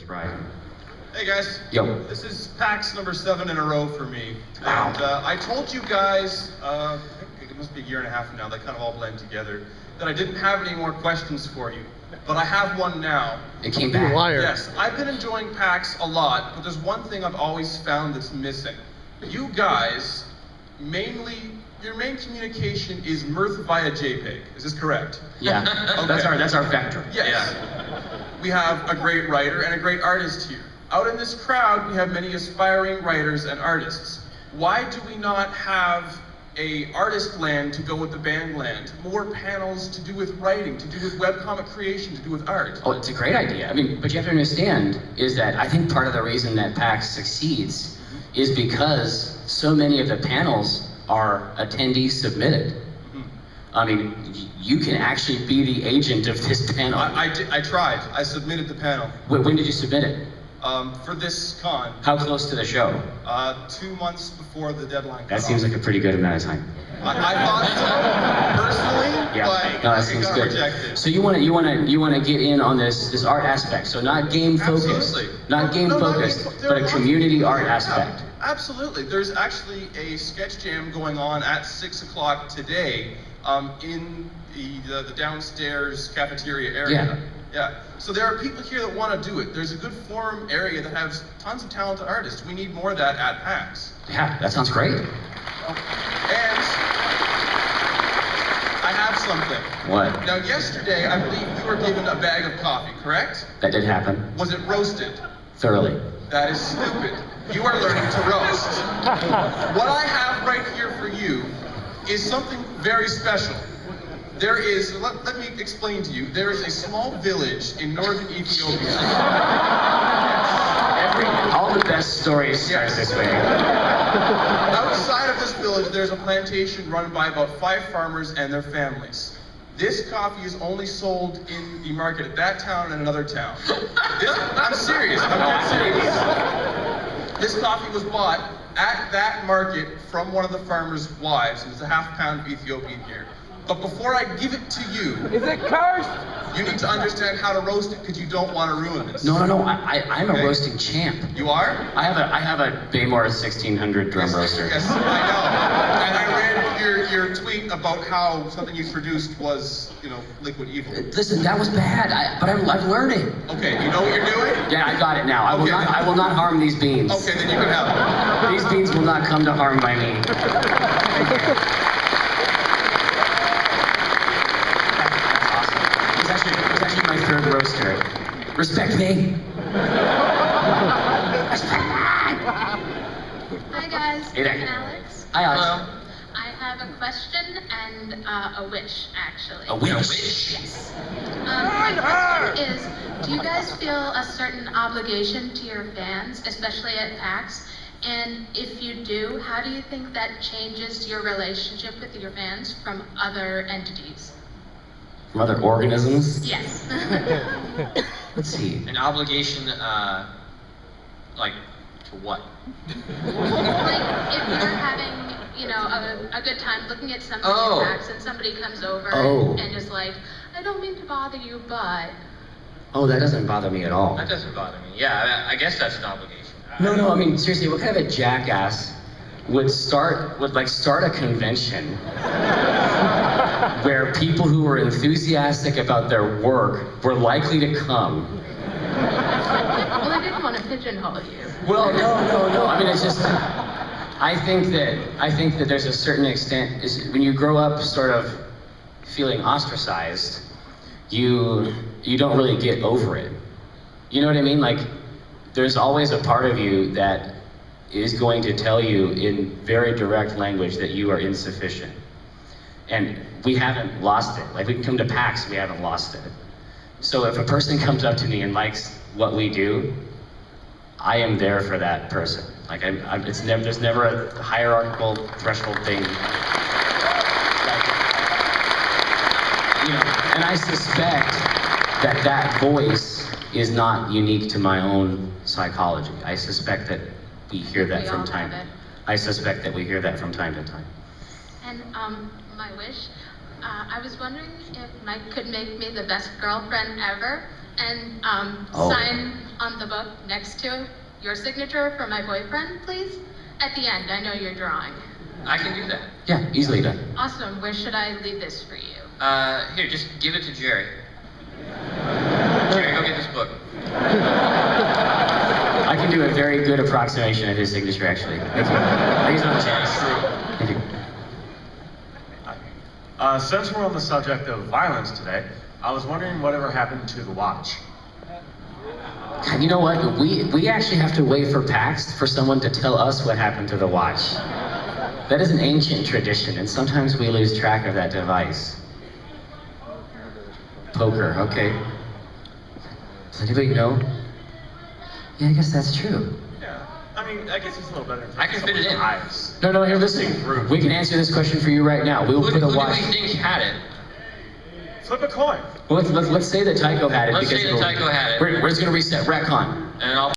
bride. Hey guys. Yo. This is PAX number 7 in a row for me. Wow. And I told you guys, I think it must be a year and a half from now, they kind of all blend together, that I didn't have any more questions for you. But I have one now. It came back. Liar. Yes, I've been enjoying PAX a lot, but there's one thing I've always found that's missing. You guys, your main communication is mirth via JPEG. Is this correct? Yeah, Okay. that's our vector. Yes. Yeah. We have a great writer and a great artist here. Out in this crowd, we have many aspiring writers and artists. Why do we not have a artist land to go with the band land? More panels to do with writing, to do with webcomic creation, to do with art. Oh, it's a great idea. I mean, but you have to understand is that I think part of the reason that PAX succeeds is because so many of the panels are attendees submitted. I mean, you can actually be the agent of this panel. I tried. I submitted the panel. When did you submit it? For this con. How close to the show? 2 months before the deadline. That seems like a pretty good amount of time. I thought so, personally, Yeah, but no, that it seems got good. rejected. So you want to get in on this art aspect. So not game focused, Absolutely. not game No, focused, there but are a lots community of- art yeah, aspect. Absolutely. There's actually a sketch jam going on at 6 o'clock today in the downstairs cafeteria area. Yeah. So there are people here that want to do it. There's a good forum area that has tons of talented artists. We need more of that at PAX. Yeah, that sounds great. And I have something. What? Now yesterday, I believe you were given a bag of coffee, correct? That did happen. Was it roasted? Thoroughly. That is stupid. You are learning to roast. What I have right here for you is something very special. There is, let me explain to you, there is a small village in northern Ethiopia. All the best stories start this way. Outside of this village, there's a plantation run by about 5 farmers and their families. This coffee is only sold in the market at that town and another town. I'm serious, I'm dead serious. This coffee was bought at that market from one of the farmers' wives. It was a ½ pound of Ethiopian here. But before I give it to you, Is it cursed? you need to understand how to roast it because you don't want to ruin this. No, I'm Okay. a roasting champ. You are? I have a Baymore 1600 drum roaster. Yes, I know. And I read your tweet about how something you produced was, liquid evil. Listen, that was bad, but I'm learning. Okay, you know what you're doing? Yeah, I got it now. Okay. I will not harm these beans. Okay, then you can have it. These beans will not come to harm by me. That's awesome. It's actually my 3rd roaster. Respect me. Hi guys, Hey there. I'm Alex. Hi, Alex. I have a question and a wish, actually. A wish? Yes. My question is, do you guys feel a certain obligation to your fans, especially at PAX? And if you do, how do you think that changes your relationship with your fans from other entities? From other organisms? Yes. Let's see. An obligation, like, to what? Like, if you're having, a good time looking at something Oh. at PAX and somebody comes over Oh. and is like, I don't mean to bother you, but... Oh, that doesn't bother me at all. That doesn't bother me. Yeah, I guess that's an obligation. No, I mean, seriously, what kind of a jackass would start a convention where people who were enthusiastic about their work were likely to come? Well, I didn't want to pigeonhole you. Well, no. I mean, it's just, I think that there's a certain extent, when you grow up sort of feeling ostracized, you don't really get over it. You know what I mean? Like, there's always a part of you that is going to tell you in very direct language that you are insufficient. And we haven't lost it. Like, we can come to PAX, we haven't lost it. So if a person comes up to me and likes what we do, I am there for that person. Like, there's never a hierarchical threshold thing. And I suspect that voice is not unique to my own psychology. I suspect that we hear that We from all time. have it. I suspect that we hear that from time to time. And my wish, I was wondering if Mike could make me the best girlfriend ever and Oh. sign on the book next to your signature for my boyfriend, please? At the end, I know you're drawing. I can do that. Yeah, easily done. Awesome. Where should I leave this for you? Here, just give it to Jerry. Jerry, go get this book. I can do a very good approximation of his signature, actually. Thank you. He's not a chance. Thank you. Since we're on the subject of violence today, I was wondering whatever happened to the watch. God, you know what? We actually have to wait for PAX for someone to tell us what happened to the watch. That is an ancient tradition, and sometimes we lose track of that device. Poker, okay. Does anybody know? Yeah, I guess that's true. Yeah, I mean, I guess it's a little better. I can fit it in. Eyes. No, here, listen. We can answer this question for you right now. We will Who put a do watch. we think had it? Flip a coin. Well, let's say that Tycho had it. Let's because say that Tycho had it. We're just gonna reset retcon. And I'll